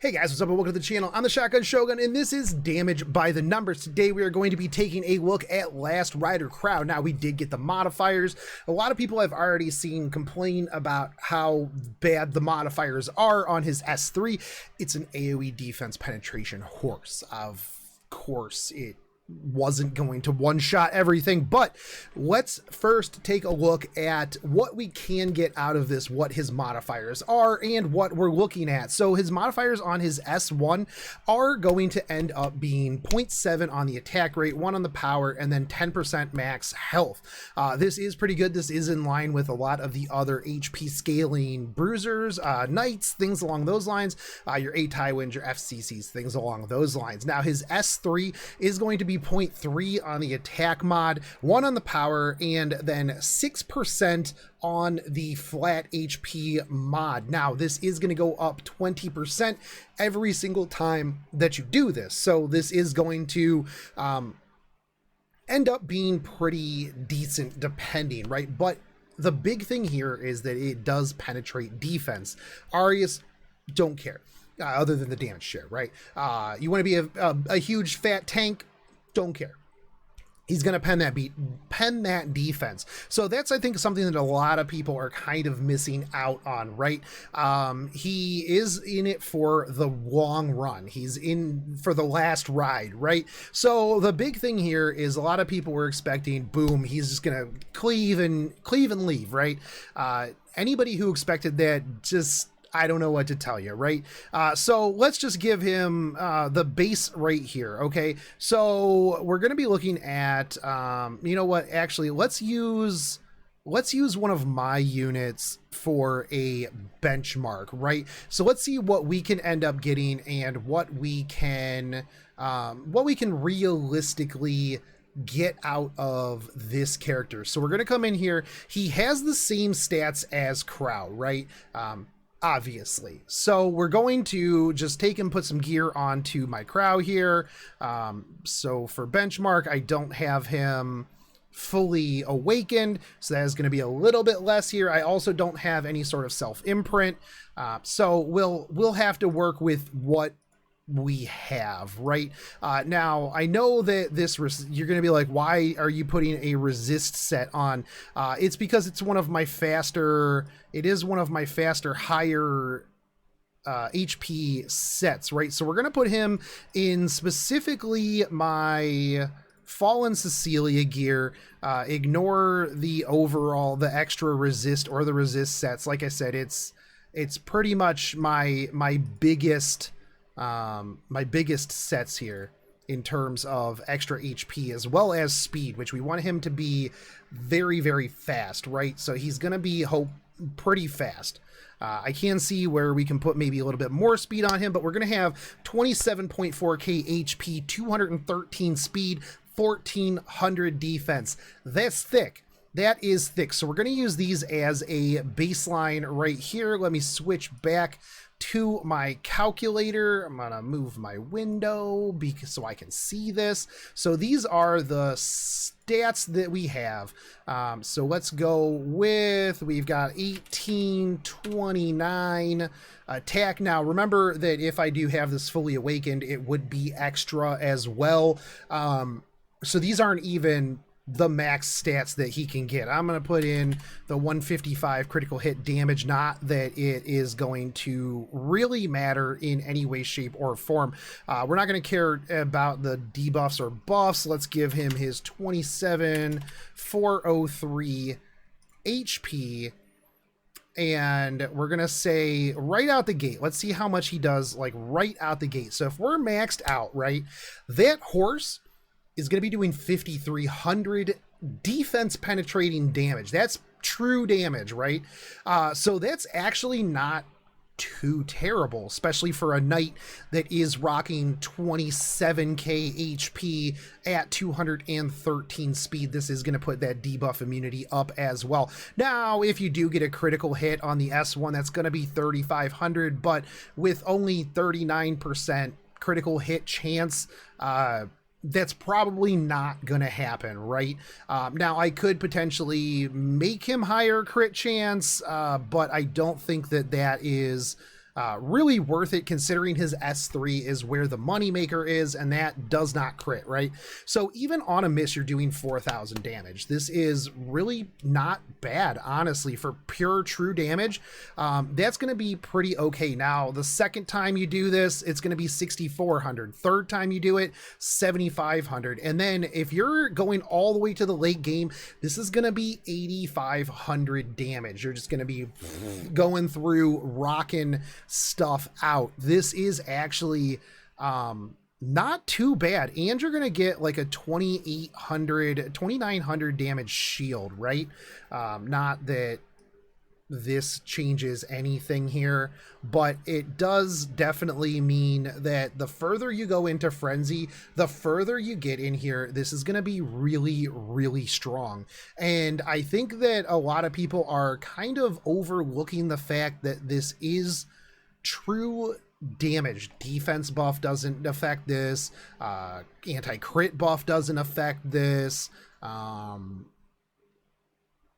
Hey guys, what's up and welcome to the channel. I'm the Shotgun Shogun and this is Damage by the Numbers. Today we are going to be taking a look at Last Rider Krau. Now we did get the modifiers. A lot of people I've already seen complain about how bad the modifiers are on his S3. It's an AoE defense penetration horse. Of course it wasn't going to one-shot everything, but let's first take a look at what we can get out of this, what his modifiers are, and what we're looking at. So his modifiers on his S1 are going to end up being 0.7 on the attack rate, 1 on the power, and then 10% max health. This is pretty good. This is in line with a lot of the other HP scaling bruisers, knights, things along those lines, your A Tywins, your FCCs, things along those lines. Now his S3 is going to be 0.3 on the attack mod, 1 on the power, and then 6% on the flat HP mod. Now this is going to go up 20% every single time that you do this, so this is going to end up being pretty decent depending, right? But the big thing here is that it does penetrate defense. Arius don't care, other than the damage share, right? You want to be a huge fat tank, don't care. He's going to pen that defense. So that's, I think, something that a lot of people are kind of missing out on, right? He is in it for the long run. He's in for the last ride, right? So the big thing here is a lot of people were expecting, boom, he's just going to cleave and leave, right? Anybody who expected that, just, I don't know what to tell you, right? So let's just give him the base right here, okay? So we're going to be looking at, you know what, actually, let's use one of my units for a benchmark, right? So let's see what we can end up getting and what we can realistically get out of this character. So we're going to come in here. He has the same stats as Krau, right? Obviously. So we're going to just take and put some gear onto my Krau here. So for benchmark, I don't have him fully awakened, so that is going to be a little bit less here. I also don't have any sort of self imprint. So we'll have to work with what we have, right? Now I know that you're going to be like, why are you putting a resist set on? It's because it's one of my faster, higher HP sets, right? So we're going to put him in specifically my Fallen Cecilia gear. Ignore the extra resist or the resist sets. Like I said, it's pretty much my biggest sets here in terms of extra HP as well as speed, which we want him to be very, very fast, right? So he's going to be pretty fast. I can see where we can put maybe a little bit more speed on him, but we're going to have 27.4k HP, 213 speed, 1400 defense. That's thick. That is thick. So we're going to use these as a baseline right here. Let me switch back to my calculator. I'm gonna move my window so I can see this. So these are the stats that we have. So let's go with, we've got 1829 attack. Now remember that if I do have this fully awakened, it would be extra as well. So these aren't even the max stats that he can get. I'm going to put in the 155 critical hit damage, not that it is going to really matter in any way, shape, or form. We're not going to care about the debuffs or buffs. Let's give him his 27,403 HP. And we're going to say right out the gate, let's see how much he does, like right out the gate. So if we're maxed out, right, that horse is going to be doing 5,300 defense penetrating damage. That's true damage, right? So that's actually not too terrible, especially for a knight that is rocking 27k HP at 213 speed. This is going to put that debuff immunity up as well. Now, if you do get a critical hit on the S1, that's going to be 3,500, but with only 39% critical hit chance, that's probably not going to happen, right? Now, I could potentially make him higher crit chance, but I don't think that that is really worth it considering his S3 is where the moneymaker is, and that does not crit, right? So even on a miss, you're doing 4,000 damage. This is really not bad, honestly, for pure true damage. That's going to be pretty okay. Now, the second time you do this, it's going to be 6,400. Third time you do it, 7,500. And then if you're going all the way to the late game, this is going to be 8,500 damage. You're just going to be going through, rocking stuff out. This is actually not too bad, and you're gonna get like a 2,900 damage shield, right? Not that this changes anything here, but it does definitely mean that the further you go into Frenzy, the further you get in here, this is going to be really, really strong. And I think that a lot of people are kind of overlooking the fact that this is true damage. Defense buff doesn't affect this. Anti-crit buff doesn't affect this.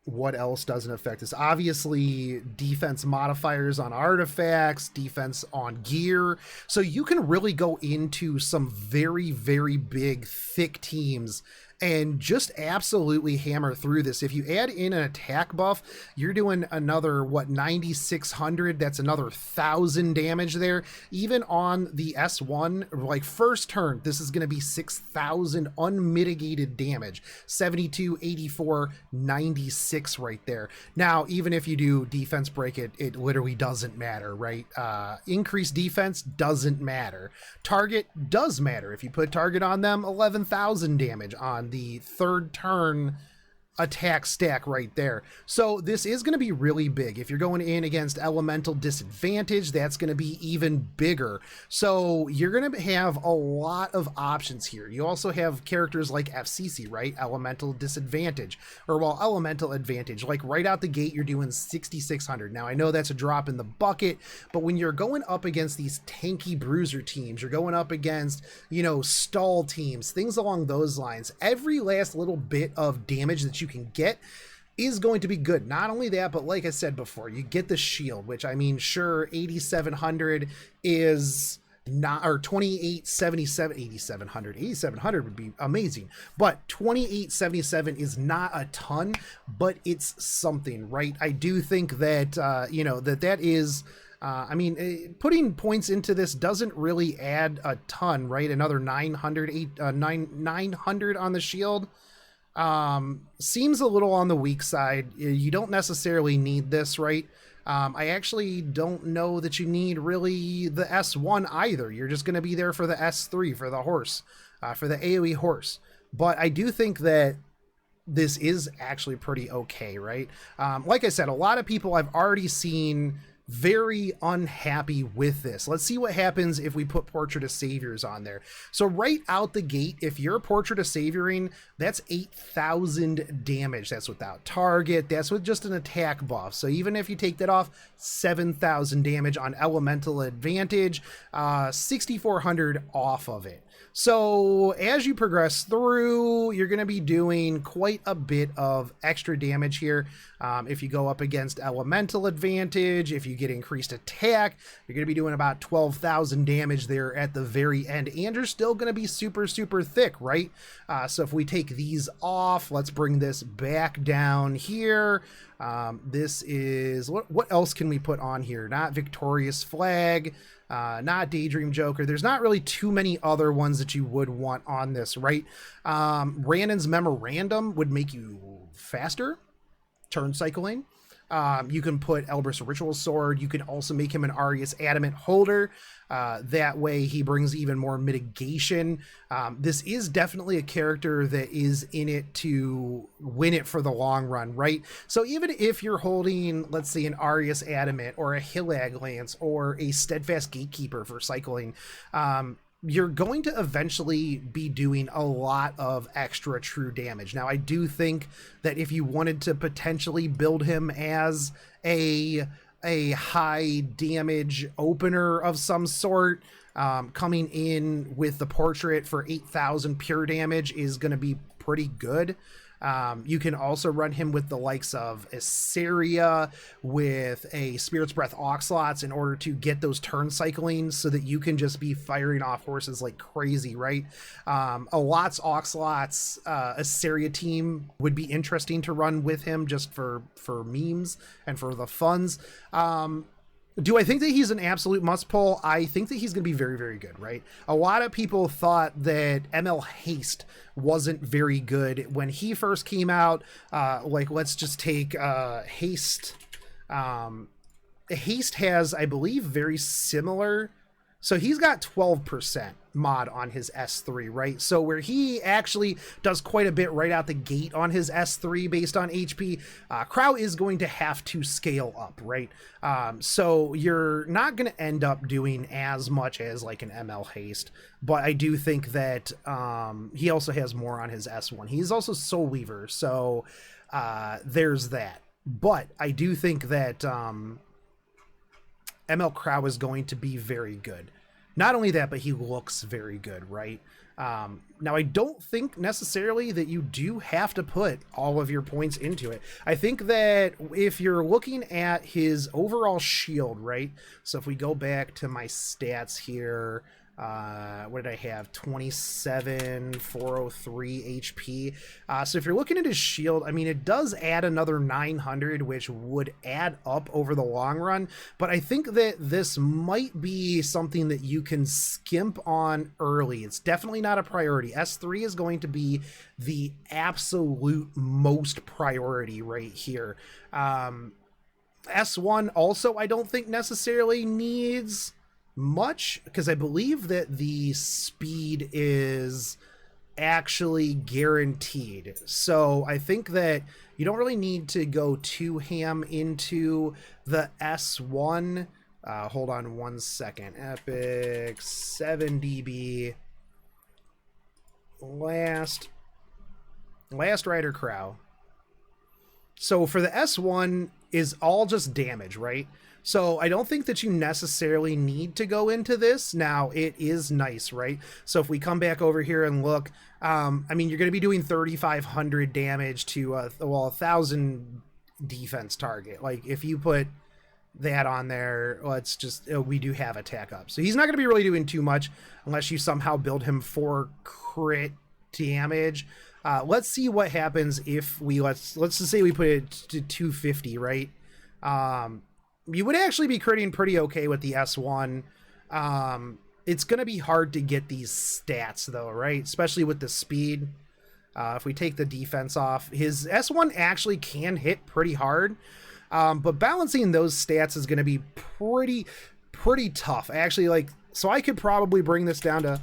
What else doesn't affect this? Obviously, defense modifiers on artifacts, defense on gear. So you can really go into some very, very big, thick teams and just absolutely hammer through this. If you add in an attack buff, you're doing another, what, 9,600? That's another 1,000 damage there. Even on the S1, like first turn, this is going to be 6,000 unmitigated damage. 72, 84, 96 right there. Now, even if you do defense break, it literally doesn't matter, right? Increased defense doesn't matter. Target does matter. If you put target on them, 11,000 damage on the third turn attack stack right there. So this is going to be really big. If you're going in against elemental disadvantage, that's going to be even bigger. So you're going to have a lot of options here. You also have characters like FCC, right? Elemental disadvantage, or well, elemental advantage. Like right out the gate, you're doing 6,600. Now I know that's a drop in the bucket, but when you're going up against these tanky bruiser teams, you're going up against, you know, stall teams, things along those lines, every last little bit of damage that you can get is going to be good. Not only that, but like I said before, you get the shield, which I mean, sure, 8,700 is not, or 2,877, 8,700 would be amazing, but 2,877 is not a ton, but it's something, right? I do think that you know, that is I mean, putting points into this doesn't really add a ton, right? Another 900 on the shield seems a little on the weak side. You don't necessarily need this, right? I actually don't know that you need really the S1 either. You're just going to be there for the S3, for the horse, for the AoE horse. But I do think that this is actually pretty okay, right? Like I said, a lot of people I've already seen very unhappy with this. Let's see what happens if we put Portrait of Saviors on there. So right out the gate, if you're Portrait of Savioring, that's 8,000 damage. That's without target. That's with just an attack buff. So even if you take that off, 7,000 damage on elemental advantage, 6,400 off of it. So as you progress through, you're going to be doing quite a bit of extra damage here. If you go up against elemental advantage, if you get increased attack, you're going to be doing about 12,000 damage there at the very end, and you're still going to be super, super thick, right? So if we take these off, let's bring this back down here. This is, what else can we put on here? Not Victorious Flag. Not Daydream Joker. There's not really too many other ones that you would want on this, right? Rannon's Memorandum would make you faster, turn cycling. You can put Elbrus Ritual Sword. You can also make him an Arius Adamant holder. That way he brings even more mitigation. This is definitely a character that is in it to win it for the long run, right? So even if you're holding, let's say, an Arius Adamant or a Hillag Lance or a Steadfast Gatekeeper for cycling, you're going to eventually be doing a lot of extra true damage. Now, I do think that if you wanted to potentially build him as a high damage opener of some sort, coming in with the portrait for 8,000 pure damage is going to be pretty good. You can also run him with the likes of Assyria, with a Spirit's Breath Oxlots in order to get those turn cycling so that you can just be firing off horses like crazy, right? A Lot's Oxlots Assyria team would be interesting to run with him just for memes and for the funds. Do I think that he's an absolute must pull? I think that he's going to be very, very good, right? A lot of people thought that ML Haste wasn't very good when he first came out. Like, let's just take Haste. Haste has, I believe, very similar. So he's got 12% mod on his S3, right? So where he actually does quite a bit right out the gate on his S3 based on HP, Krau is going to have to scale up, right? So you're not going to end up doing as much as like an ML Haste, but I do think that he also has more on his S1. He's also Soul Weaver, so there's that. But I do think that ML Krau is going to be very good. Not only that, but he looks very good, right? Now, I don't think necessarily that you do have to put all of your points into it. I think that if you're looking at his overall shield, right? So if we go back to my stats here, what did I have? 27, 403 HP. So if you're looking at his shield, I mean, it does add another 900, which would add up over the long run. But I think that this might be something that you can skimp on early. It's definitely not a priority. S3 is going to be the absolute most priority right here. S1 also, I don't think necessarily needs much, because I believe that the speed is actually guaranteed. So I think that you don't really need to go too ham into the S1. Hold on one second. Epic7 DB. Last Rider Krau. So for the S1 is all just damage, right? So I don't think that you necessarily need to go into this. Now, it is nice, right? So if we come back over here and look, I mean, you're going to be doing 3,500 damage to, 1,000 defense target. Like, if you put that on there, let's just, we do have attack up. So he's not going to be really doing too much unless you somehow build him for crit damage. Let's see what happens if we, let's just say we put it to 250, right? You would actually be critting pretty okay with the S1. It's going to be hard to get these stats though, right? Especially with the speed. If we take the defense off, his S1 actually can hit pretty hard. But balancing those stats is going to be pretty tough. Actually, like, so I could probably bring this down to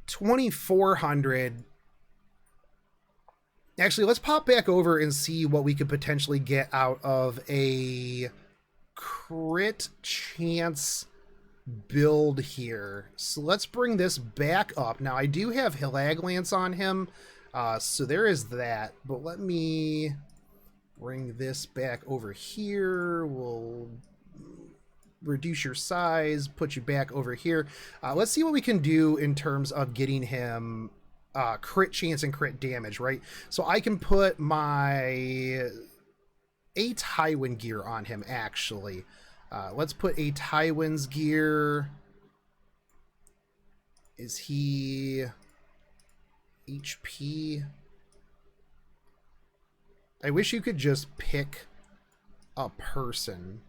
2,400. Actually, let's pop back over and see what we could potentially get out of a crit chance build here. So let's bring this back up. Now, I do have Hilaglance on him, so there is that. But let me bring this back over here. We'll reduce your size, put you back over here. Let's see what we can do in terms of getting him crit chance and crit damage, right? So I can put my a Tywin gear on him, actually. Let's put a Tywin's gear. Is he HP? I wish you could just pick a person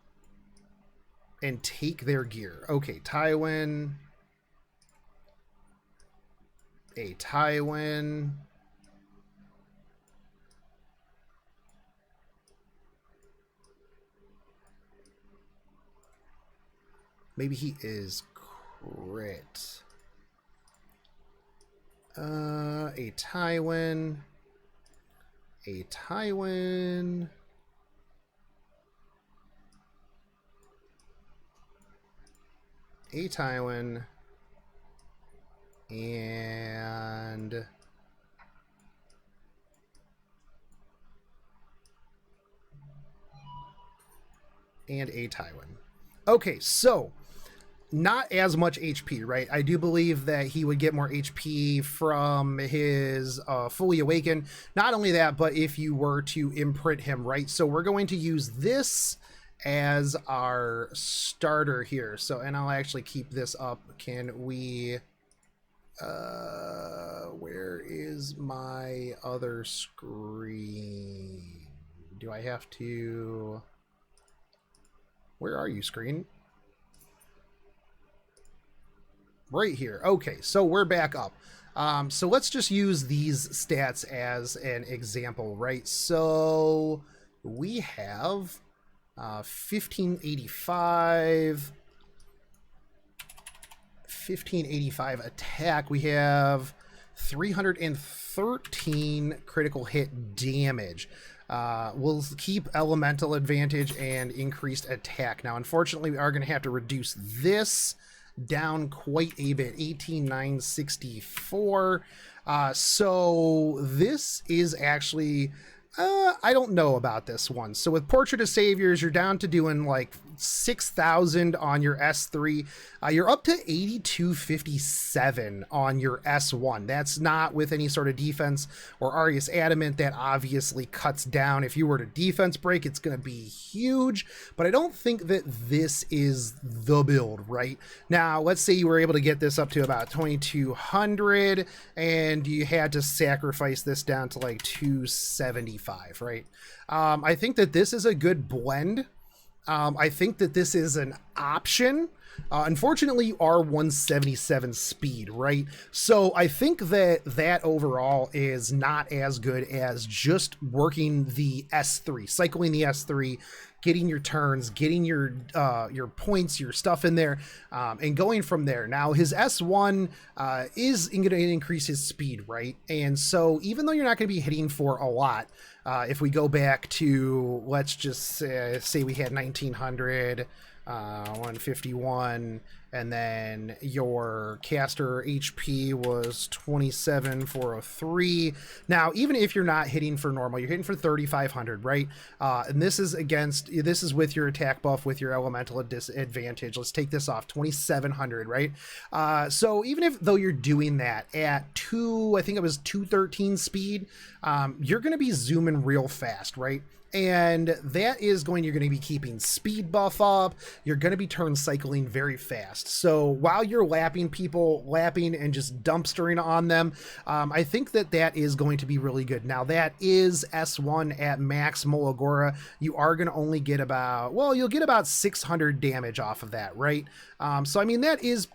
and take their gear. Okay, Tywin. A Tywin. Maybe he is crit. A Tywin. A Tywin. A Tywin. And a Tywin. Okay, so not as much HP, right? I do believe that he would get more HP from his fully awakened. Not only that, but if you were to imprint him, right? So we're going to use this as our starter here. So, and I'll actually keep this up. Can we, where is my other screen? Do I have to, where are you, screen? Right here. Okay, so we're back up. So let's just use these stats as an example, right? So we have 1585 attack. We have 313 critical hit damage. We'll keep elemental advantage and increased attack. Now, unfortunately, we are going to have to reduce this down quite a bit. 18,964. So this is actually, I don't know about this one. So with Portrait of Saviors, you're down to doing like 6,000 on your S3. You're up to 8257 on your S1. That's not with any sort of defense or Arius Adamant. That obviously cuts down. If you were to defense break, it's going to be huge, but I don't think that this is the build right now. Let's say you were able to get this up to about 2200 and you had to sacrifice this down to like 275, right? I think that this is a good blend. I think that this is an option. Unfortunately, you are 177 speed, right? So I think that that overall is not as good as just working the S3, cycling the S3, getting your turns, getting your points, your stuff in there, and going from there. Now, his S1 is going to increase his speed, right? And so even though you're not going to be hitting for a lot, if we go back to, let's just say we had 1900, 151, and then your caster HP was 27,403. Now, even if you're not hitting for normal, you're hitting for 3,500, right? And this is with your attack buff, with your elemental disadvantage. Let's take this off, 2,700, right? So even though you're doing that at I think it was 213 speed, you're going to be zooming real fast, right? And that is you're going to be keeping speed buff up. You're going to be turn cycling very fast. So while you're lapping and just dumpstering on them, I think that is going to be really good. Now, that is S1 at max Molagora. You are going to only get you'll get about 600 damage off of that, right? So I mean, that is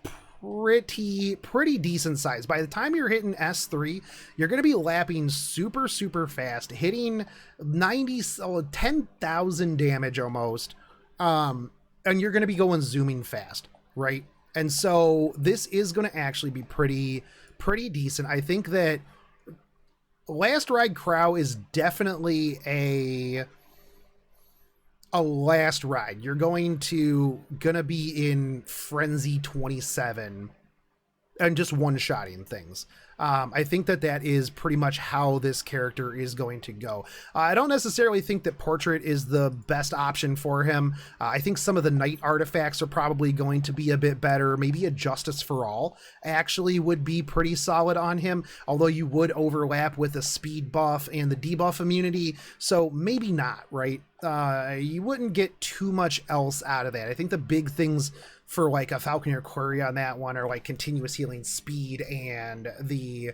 pretty decent size. By the time you're hitting S3, you're going to be lapping super fast, hitting 10,000 damage almost, and you're going to be going zooming fast, right? And so this is going to actually be pretty decent. I think that Last Ride Krau is definitely a last ride. You're gonna be in Frenzy 27 and just one-shotting things. I think that is pretty much how this character is going to go. I don't necessarily think that Portrait is the best option for him. I think some of the Night artifacts are probably going to be a bit better. Maybe a Justice for All actually would be pretty solid on him, although you would overlap with the speed buff and the debuff immunity, so maybe not, right? You wouldn't get too much else out of that. I think the big things for like a Falconer Query on that one are like continuous healing, speed, and the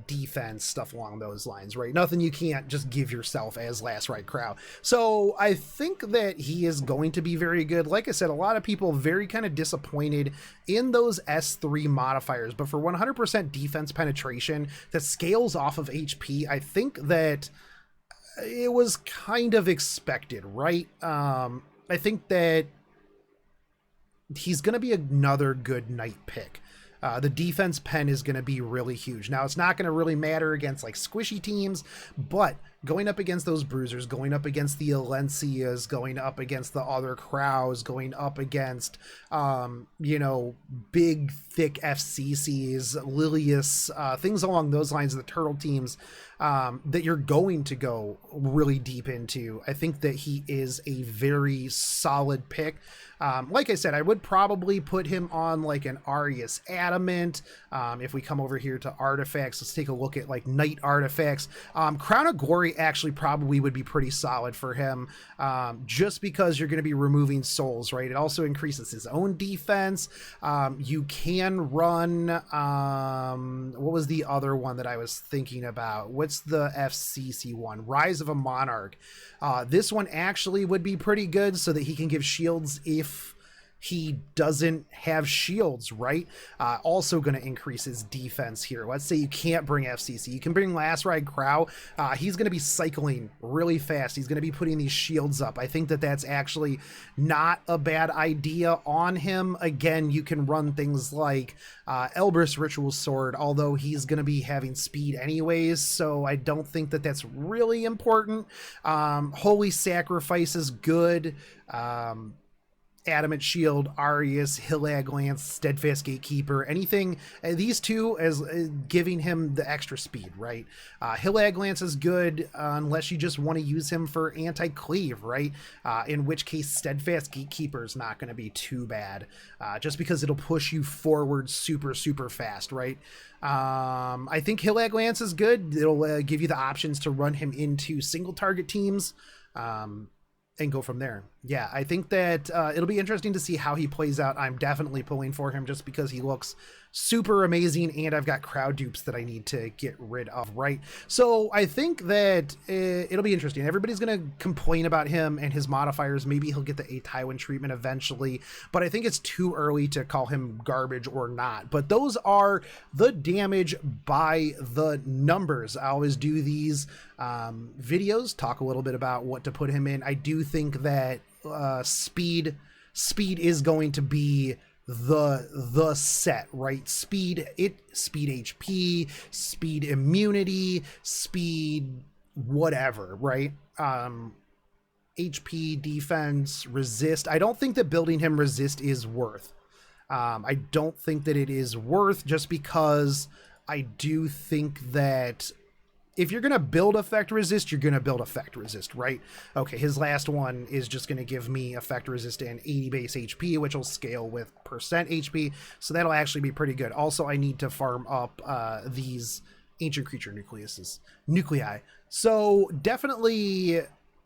defense, stuff along those lines, right? Nothing you can't just give yourself as Last Ride Krau. So I think that he is going to be very good. Like I said, a lot of people very kind of disappointed in those S3 modifiers, but for 100% defense penetration that scales off of HP, I think that it was kind of expected, right? I think that he's going to be another good Knight pick. The defense pen is going to be really huge. Now, it's not going to really matter against like squishy teams, but going up against those bruisers, going up against the Alencias, going up against the other Kraus, going up against, you know, big, thick FCCs, Lilius, things along those lines, the turtle teams, that you're going to go really deep into. I think that he is a very solid pick. Like I said, I would probably put him on like an Arius Adamant. If we come over here to artifacts, let's take a look at like Knight artifacts. Crown of Glory actually probably would be pretty solid for him, just because you're going to be removing souls, right? It also increases his own defense. You can run, what was the other one that I was thinking about? What's the FCC one? Rise of a Monarch. This one actually would be pretty good so that he can give shields if he doesn't have shields, right? Also going to increase his defense here. Let's say you can't bring FCC. You can bring Last Ride Krau. He's going to be cycling really fast. He's going to be putting these shields up. I think that that's actually not a bad idea on him. Again, you can run things like Elbrus Ritual Sword, although he's going to be having speed anyways, so I don't think that that's really important. Holy Sacrifice is good. Adamant Shield, Arius, Hillag Lance, Steadfast Gatekeeper, anything, these two as giving him the extra speed, right? Hillag Lance is good unless you just want to use him for anti-cleave, right? In which case Steadfast Gatekeeper is not going to be too bad, just because it'll push you forward super, super fast, right? I think Hillag Lance is good. It'll give you the options to run him into single target teams, and go from there. Yeah, I think that it'll be interesting to see how he plays out. I'm definitely pulling for him just because he looks super amazing, and I've got crowd dupes that I need to get rid of, right? So I think that it'll be interesting. Everybody's going to complain about him and his modifiers. Maybe he'll get the A Tywin treatment eventually, but I think it's too early to call him garbage or not. But those are the damage by the numbers. I always do these videos, talk a little bit about what to put him in. I do think that speed is going to be the set, right? Speed HP, speed immunity, speed whatever, right? HP, defense, resist. I don't think that building him resist is worth. I don't think that it is worth, just because I do think that if you're going to build effect resist, you're going to build effect resist, right? Okay, his last one is just going to give me effect resist and 80 base HP, which will scale with percent HP, so that'll actually be pretty good. Also, I need to farm up these ancient creature nuclei. So definitely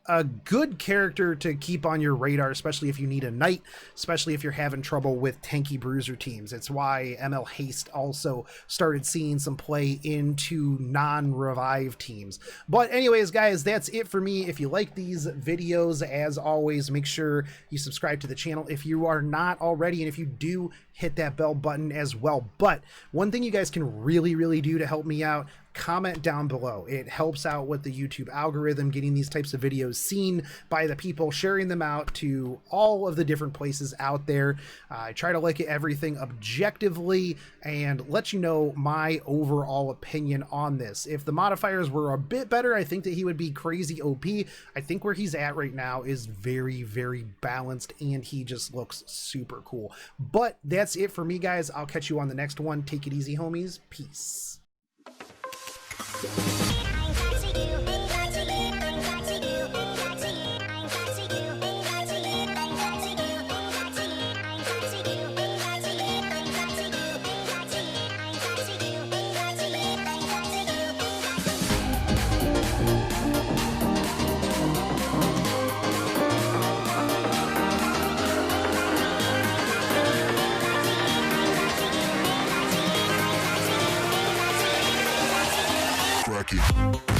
a good character to keep on your radar, especially if you need a knight, especially if you're having trouble with tanky bruiser teams. It's why ML Haste also started seeing some play into non-revive teams. But anyways, guys, that's it for me. If you like these videos, as always, make sure you subscribe to the channel if you are not already, and if you do, hit that bell button as well. But one thing you guys can really do to help me out, comment down below. It helps out with the YouTube algorithm, getting these types of videos seen by the people, sharing them out to all of the different places out there. I try to look at everything objectively and let you know my overall opinion on this. If the modifiers were a bit better, I think that he would be crazy OP. I think where he's at right now is very balanced, and he just looks super cool. But that's it for me, guys. I'll catch you on the next one. Take it easy, homies. Peace. Crack it.